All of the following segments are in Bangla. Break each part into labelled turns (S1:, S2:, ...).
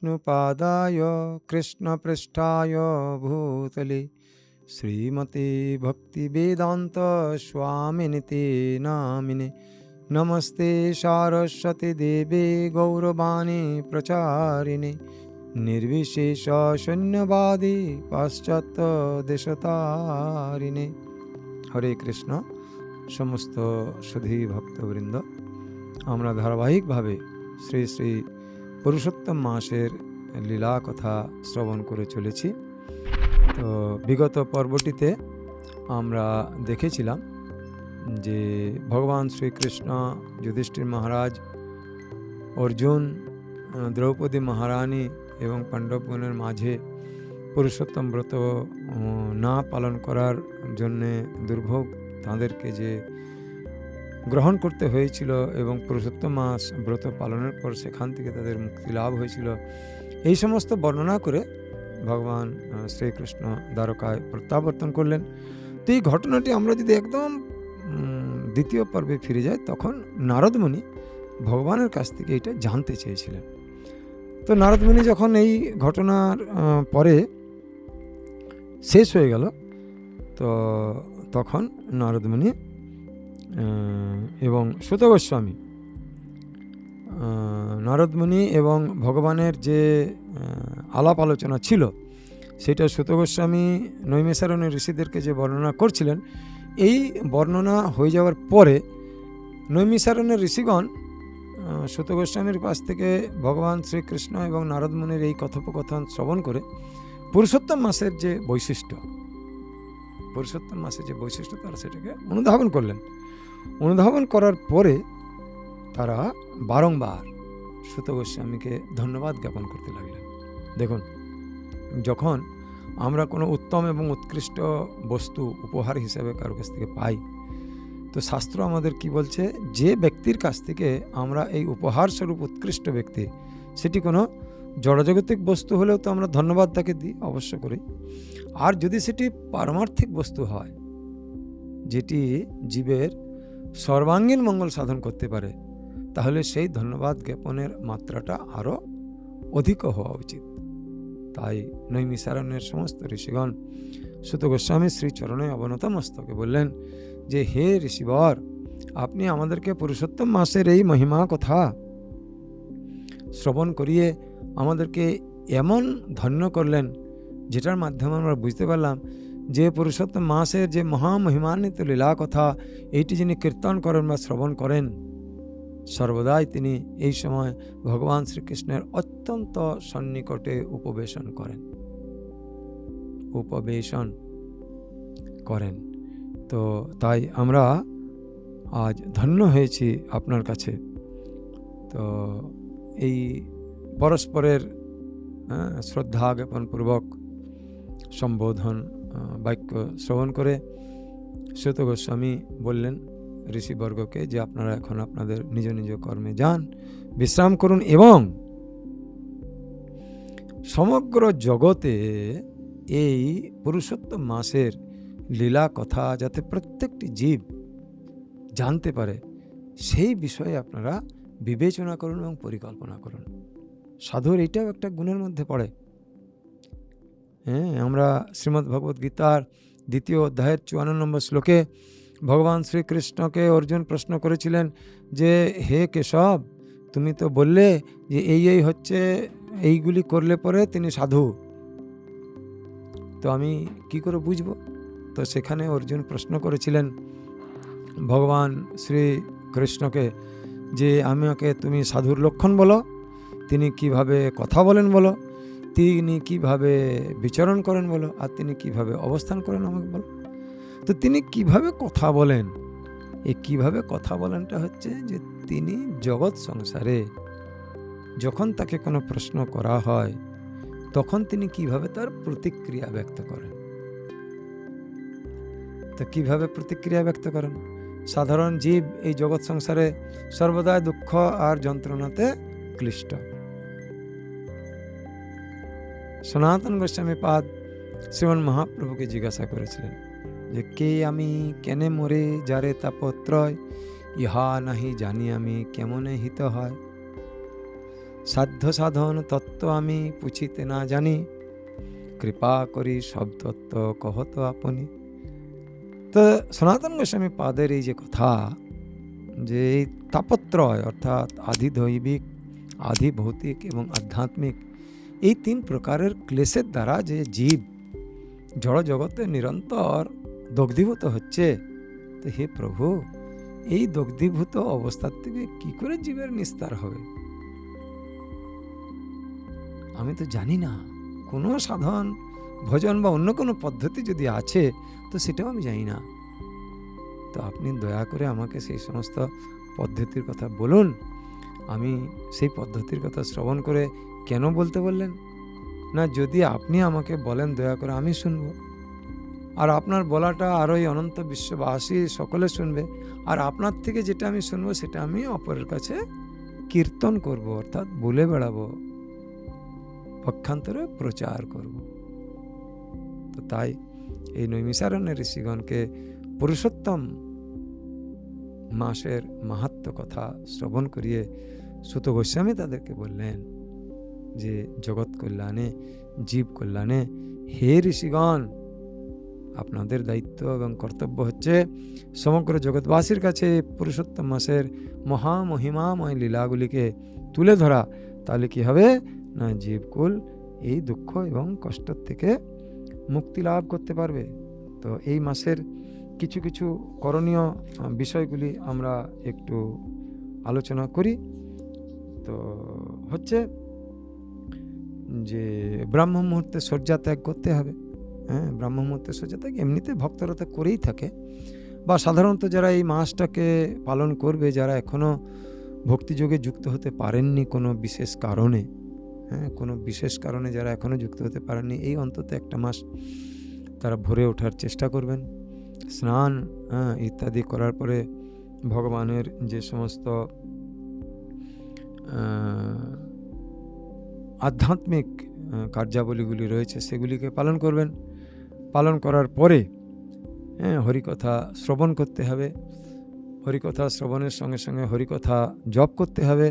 S1: विष्णुपादाय कृष्णपृष्ठाय भूतले श्रीमते भक्तिवेदांत स्वामिनिते नामिने नमस्ते सारस्वती देवे गौरवाणी प्रचारिणे निर्विशेष शून्यवादी पाश्चात्य देशतारिणे। हरे कृष्ण। समस्त सुधी भक्तवृंद, আমরা ধারাবাহিকভাবে শ্রী শ্রী পুরুষোত্তম মাসের লীলা কথা শ্রবণ করে চলেছি। তো বিগত পর্বটিতে আমরা দেখেছিলাম যে ভগবান শ্রীকৃষ্ণ, যুধিষ্ঠির মহারাজ, অর্জুন, দ্রৌপদী মহারানী এবং পাণ্ডবগণের মাঝে পুরুষোত্তম ব্রত না পালন করার জন্যে দুর্ভোগ তাঁদেরকে যে গ্রহণ করতে হয়েছিল এবং পুরুষোত্তম মাস ব্রত পালনের পর সেখান থেকে তাদের মুক্তি লাভ হয়েছিল, এই সমস্ত বর্ণনা করে ভগবান শ্রীকৃষ্ণ দ্বারকায় প্রত্যাবর্তন করলেন। তো এই ঘটনাটি আমরা যদি একদম দ্বিতীয় পর্বে ফিরে যাই, তখন নারদ মুনি ভগবানের কাছ থেকে এটা জানতে চেয়েছিলেন। তো নারদ মুনি যখন এই ঘটনার পরে শেষ হয়ে গেল, তো তখন নারদ মুনি এবং সুত গোস্বামী, নারদ মুনি এবং ভগবানের যে আলাপ আলোচনা ছিল সেটা সুত গোস্বামী নৈমিষারণ্য ঋষিদেরকে যে বর্ণনা করছিলেন, এই বর্ণনা হয়ে যাওয়ার পরে নৈমিষারণ্যের ঋষিগণ সুত গোস্বামীর কাছ থেকে ভগবান শ্রীকৃষ্ণ এবং নারদ মুনির এই কথোপকথন শ্রবণ করে পুরুষোত্তম মাসের যে বৈশিষ্ট্য, তারা সেটাকে অনুধাবন করলেন। অনুধাবন করার পরে তারা বারংবার সুত গোস্বামীকে ধন্যবাদ জ্ঞাপন করতে লাগলেন। দেখুন, যখন আমরা কোনো উত্তম এবং উৎকৃষ্ট বস্তু উপহার হিসেবে কারো কাছ থেকে পাই, তো শাস্ত্র আমাদের কি বলছে, যে ব্যক্তির কাছ থেকে আমরা এই উপহার স্বরূপ উৎকৃষ্ট ব্যক্তি, সেটি কোনো জড়জাগতিক বস্তু হলেও তো আমরা ধন্যবাদ তাকে দিই অবশ্য করি। আর যদি সেটি পারমার্থিক বস্তু হয়, যেটি জীবের সর্বাঙ্গীন মঙ্গল সাধন করতে পারে, তাহলে সেই ধন্যবাদ জ্ঞাপনের মাত্রাটা আরও অধিক হওয়া উচিত। তাই নৈমিষারণ্যের সমস্ত ঋষিগণ সুত গোস্বামী শ্রীচরণে অবনত মস্তকে বললেন যে, হে ঋষিবর, আপনি আমাদেরকে পুরুষোত্তম মাসের এই মহিমা কথা শ্রবণ করিয়ে আমাদেরকে এমন ধন্য করলেন, যেটার মাধ্যমে আমরা বুঝতে পারলাম যে পুরুষোত্তম মাসের যে মহামহিমান্বিত লীলা কথা, এইটি যিনি কীর্তন করেন বা শ্রবণ করেন, সর্বদাই তিনি এই সময় ভগবান শ্রীকৃষ্ণের অত্যন্ত সন্নিকটে উপবেশন করেন। তো তাই আমরা আজ ধন্য হয়েছি আপনার কাছে। তো এই পরস্পরের শ্রদ্ধা জ্ঞাপন পূর্বক সম্বোধন বাক্য শ্রবণ করে সুত গোস্বামী বললেন ঋষিবর্গকে যে, আপনারা এখন আপনাদের নিজ নিজ কর্মে যান, বিশ্রাম করুন এবং সমগ্র জগতে এই পুরুষোত্তম মাসের লীলা কথা যাতে প্রত্যেকটি জীব জানতে পারে, সেই বিষয়ে আপনারা বিবেচনা করুন এবং পরিকল্পনা করুন। সাধুর এইটাও একটা গুণের মধ্যে পড়ে। আমরা শ্রীমদ্ ভগবদ্ গীতার 2য় অধ্যায়ের 54 নম্বর শ্লোকে ভগবান শ্রীকৃষ্ণকে অর্জুন প্রশ্ন করেছিলেন যে, হে কেশব, তুমি তো বললে যে এই হচ্ছে, এইগুলি করলে পরে তিনি সাধু, তো আমি কি করে বুঝবো? তো সেখানে অর্জুন প্রশ্ন করেছিলেন ভগবান শ্রীকৃষ্ণকে যে, আমাকে তুমি সাধুর লক্ষণ বলো, তিনি কিভাবে কথা বলেন বলো, তিনি কিভাবে বিচরণ করেন বলো, আর তিনি কিভাবে অবস্থান করেন আমাকে বলো। তো তিনি কিভাবে কথা বলেন, এই কিভাবে কথা বলেনটা হচ্ছে যে তিনি জগৎ সংসারে যখন তাকে কোনো প্রশ্ন করা হয়, তখন তিনি কিভাবে তার প্রতিক্রিয়া ব্যক্ত করেন। তো কিভাবে প্রতিক্রিয়া ব্যক্ত করেন? সাধারণ জীব এই জগৎ সংসারে সর্বদাই দুঃখ আর যন্ত্রণাতে ক্লিষ্ট। সনাতন গোস্বামী পাদ শ্রীমন মহাপ্রভুকে জিজ্ঞাসা করেছিলেন যে, কে আমি, কেনে মরে যারে তাপত্রয়, ইহা নাহি জানি আমি কেমনে হিত হয়। সাধ্য সাধন তত্ত্ব আমি পুছিতে না জানি, কৃপা করি সব তত্ত্ব কহত আপনি। তো সনাতন গোস্বামী পাদের এই যে কথা, যে এই তাপত্রয় অর্থাৎ আধি দৈবিক, আধি ভৌতিক এবং আধ্যাত্মিক, এই 3 প্রকারের ক্লেশের দ্বারা যে জীব জড় জগতে নিরন্তর দগ্ধীভূত হচ্ছে, তো হে প্রভু, এই দগ্ধীভূত অবস্থার থেকে কি করে জীবের নিস্তার হবে? আমি তো জানি না। কোনো সাধন ভজন বা অন্য কোনো পদ্ধতি যদি আছে, তো সেটাও আমি জানি না। তো আপনি দয়া করে আমাকে সেই সমস্ত পদ্ধতির কথা বলুন। আমি সেই পদ্ধতির কথা শ্রবণ করে কেন বলতে বললেন? না, যদি আপনি আমাকে বলেন দয়া করে, আমি শুনব। আর আপনার বলাটা আর ওই অনন্ত বিশ্ববাসী সকলে শুনবে। আর আপনার থেকে যেটা আমি শুনবো, সেটা আমি অপরের কাছে কীর্তন করব, অর্থাৎ বলে বেড়াবো, পক্ষান্তরে প্রচার করব। তো তাই এই নৈমিষারণ্যের ঋষিগণকে পুরুষোত্তম মাসের মাহাত্ম্য কথা শ্রবণ করিয়ে সুত গোস্বামী তাদেরকে বললেন যে জগৎ কল্যাণে, জীব কল্যাণে হে ঋষিগণ, আপনাদের দায়িত্ব এবং কর্তব্য হচ্ছে সমগ্র জগৎবাসীর কাছে পুরুষোত্তম মাসের মহামহিমাময় লীলাগুলিকে তুলে ধরা। তাহলে কি হবে না, জীবকুল এই দুঃখ এবং কষ্ট থেকে মুক্তি লাভ করতে পারবে। তো এই মাসের কিছু কিছু করণীয় বিষয়গুলি আমরা একটু আলোচনা করি। তো হচ্ছে যে ব্রাহ্ম মুহূর্তে শয্যা ত্যাগ করতে হবে। হ্যাঁ, ব্রাহ্ম মুহূর্তে শয্যা ত্যাগ এমনিতে ভক্তরা তো করেই থাকে, বা সাধারণত যারা এই মাসটাকে পালন করবে, যারা এখনও ভক্তিযোগে যুক্ত হতে পারেননি কোনো বিশেষ কারণে, হ্যাঁ, কোনো বিশেষ কারণে যারা এখনও যুক্ত হতে পারেননি, এই অন্তত একটা মাস তারা ভরে ওঠার চেষ্টা করবেন। স্নান ইত্যাদি করার পরে ভগবানের যে সমস্ত আধ্যাত্মিক কার্যাবলীগুলি রয়েছে সেগুলিকে পালন করবেন। পালন করার পরে হরিকথা শ্রবণ করতে হবে। হরিকথা শ্রবণের সঙ্গে সঙ্গে হরিকথা জপ করতে হবে।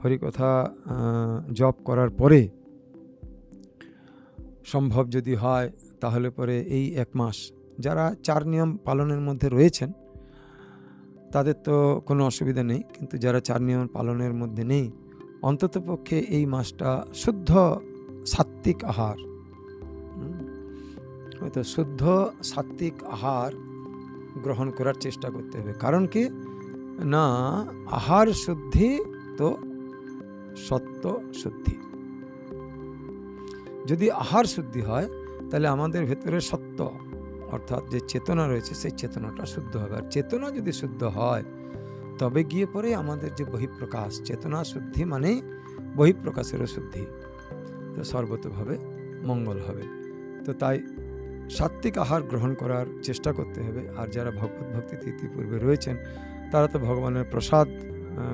S1: হরিকথা জপ করার পরে সম্ভব যদি হয় তাহলে পরে এই 1 মাস যারা 4 নিয়ম পালনের মধ্যে রয়েছেন তাদের তো কোনো অসুবিধা নেই, কিন্তু যারা 4 নিয়ম পালনের মধ্যে নেই, অন্ততপক্ষে এই মাসটা শুদ্ধ সাত্ত্বিক আহার, হয়তো শুদ্ধ সাত্ত্বিক আহার গ্রহণ করার চেষ্টা করতে হবে। কারণ কি না, আহার শুদ্ধি তো সত্য শুদ্ধি। যদি আহার শুদ্ধি হয় তাহলে আমাদের ভেতরে সত্য অর্থাৎ যে চেতনা রয়েছে সেই চেতনাটা শুদ্ধ হবে। আর চেতনা যদি শুদ্ধ হয় তবে গিয়ে পরে আমাদের যে বহিঃপ্রকাশ, চেতনা শুদ্ধি মানে বহিঃপ্রকাশেরও শুদ্ধি, তো সর্বতভাবে মঙ্গল হবে। তো তাই সাত্ত্বিক আহার গ্রহণ করার চেষ্টা করতে হবে। আর যারা ভগবত ভক্তিতে ইতিপূর্বে রয়েছেন তারা তো ভগবানের প্রসাদ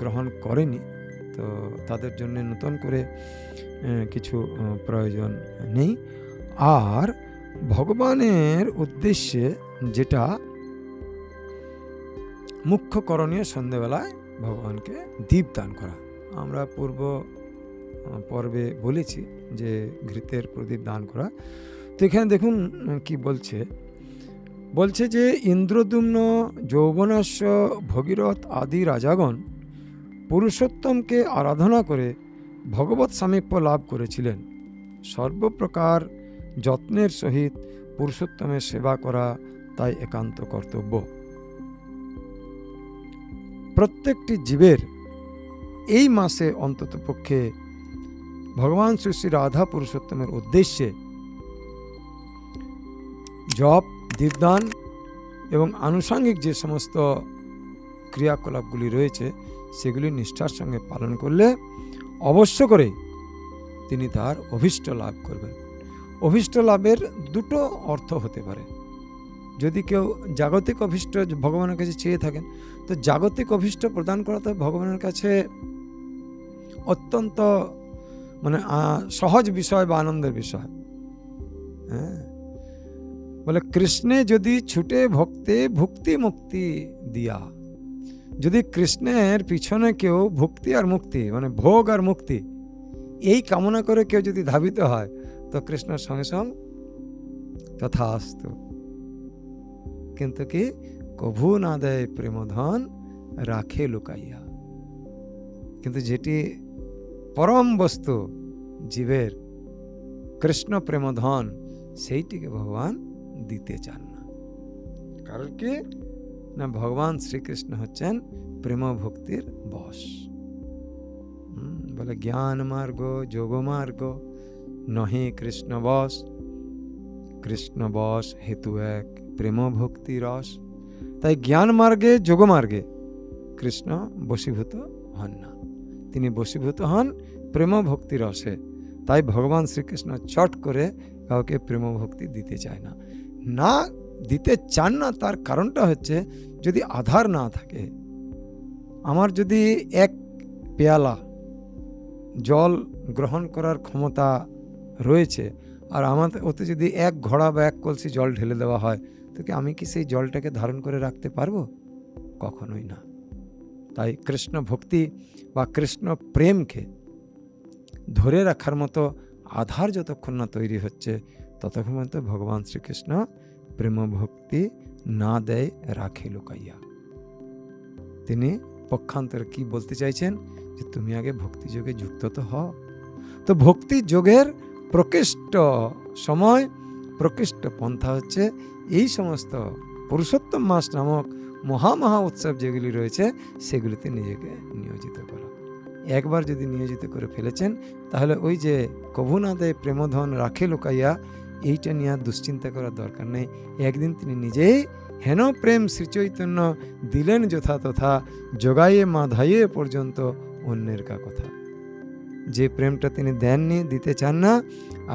S1: গ্রহণ করেনি, তো তাদের জন্য নতুন করে কিছু প্রয়োজন নেই। আর ভগবানের উদ্দেশ্যে যেটা মুখ্য করণীয়, সন্ধ্যেবেলায় ভগবানকে দীপ দান করা। আমরা পূর্ব পর্বে বলেছি যে ঘৃতের প্রদীপ দান করা। তো এখানে দেখুন কি বলছে যে ইন্দ্রদ্যুম্ন, যৌবনাস্য, ভগীরথ আদি রাজাগণ পুরুষোত্তমকে আরাধনা করে ভগবৎ সামীপ্য লাভ করেছিলেন। সর্বপ্রকার যত্নের সহিত পুরুষোত্তমের সেবা করা তাই একান্ত কর্তব্য। প্রত্যেকটি জীবের এই মাসে অন্ততপক্ষে ভগবান শ্রী শ্রী রাধা পুরুষোত্তমের উদ্দেশ্যে জপ, দীপদান এবং আনুষঙ্গিক যে সমস্ত ক্রিয়াকলাপগুলি রয়েছে সেগুলি নিষ্ঠার সঙ্গে পালন করলে অবশ্য করে তিনি তার অভীষ্ট লাভ করবেন। অভীষ্ট লাভের 2টো অর্থ হতে পারে। যদি কেউ জাগতিক অভীষ্ট ভগবানের কাছে চেয়ে থাকেন, তো জাগতিক অভীষ্ট প্রদান করা তো ভগবানের কাছে অত্যন্ত সহজ বিষয় বা আনন্দের বিষয়। হ্যাঁ, বলে কৃষ্ণে যদি ছুটে ভক্তে ভুক্তি মুক্তি দিয়া, যদি কৃষ্ণের পিছনে কেউ ভক্তি আর মুক্তি মানে ভোগ আর মুক্তি এই কামনা করে কেউ যদি ধাবিত হয়, তো কৃষ্ণের সঙ্গে সঙ্গে তথাস্তু। কিন্তু কি, কভু না দেয় প্রেমধন রাখে লুকাইয়া। কিন্তু যেটি পরম বস্তু জীবের কৃষ্ণ প্রেমধন, সেইটিকে ভগবান দিতে চান না। কারণ কি না, ভগবান শ্রীকৃষ্ণ হচ্ছেন প্রেম ভক্তির বশ। বলে জ্ঞান মার্গ যোগ মার্গ নহে কৃষ্ণ বশ, কৃষ্ণ বশ হেতু এক প্রেম ভক্তি রস। তাই জ্ঞান মার্গে যোগ মার্গে কৃষ্ণ বশীভূত হন না, তিনি বশীভূত হন প্রেম ভক্তি রসে। তাই ভগবান শ্রীকৃষ্ণ চট করে কাউকে প্রেম ভক্তি দিতে চায় না। না দিতে চান না, তার কারণটা হচ্ছে যদি আধার না থাকে। আমার যদি এক পেয়ালা জল গ্রহণ করার ক্ষমতা রয়েছে, আর আমার ওতে যদি এক ঘড়া বা এক কলসি জল ঢেলে দেওয়া হয়, তো কি আমি কি সেই জলটাকে ধারণ করে রাখতে পারবো? কখনোই না। তাই কৃষ্ণ ভক্তি বা কৃষ্ণ প্রেমকে ধরে রাখার মতো আধার যতক্ষণ না তৈরি হচ্ছে, ততক্ষণ পর্যন্ত ভগবান শ্রীকৃষ্ণ প্রেম ভক্তি না দেয় রাখে লুকাইয়া। তিনি পক্ষান্তরে কি বলতে চাইছেন, যে তুমি আগে ভক্তি যোগে যুক্ত তো হও। তো ভক্তি যোগের প্রকৃষ্ট সময়, প্রকৃষ্ট পন্থা হচ্ছে এই সমস্ত পুরুষোত্তম মাস নামক মহা উৎসব যেগুলি রয়েছে, সেগুলিতে নিজেকে নিয়োজিত করা। একবার যদি নিয়োজিত করে ফেলেছেন, তাহলে ওই যে কভু না দেয় প্রেমধন রাখে লুকাইয়া, এইটা নিয়ে আর দুশ্চিন্তা করার দরকার নেই। একদিন তিনি নিজেই হেন প্রেম শ্রীচৈতন্য দিলেন যথা তথা, যোগাইয়ে মাধাইয়ে পর্যন্ত অন্যের কা কথা। যে প্রেমটা তিনি দেননি, দিতে চান না,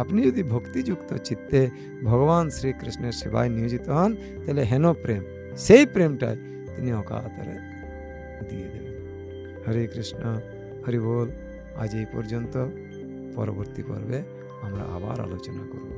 S1: আপনি যদি ভক্তিযুক্ত চিত্তে ভগবান শ্রীকৃষ্ণের সেবায় নিয়োজিত হন, তাহলে হেন প্রেম, সেই প্রেমটাই তিনি অকাতরে দিয়ে দেবেন। হরে কৃষ্ণ, হরি বল। আজ এই পর্যন্ত। পরবর্তী পর্বে আমরা আবার আলোচনা করব।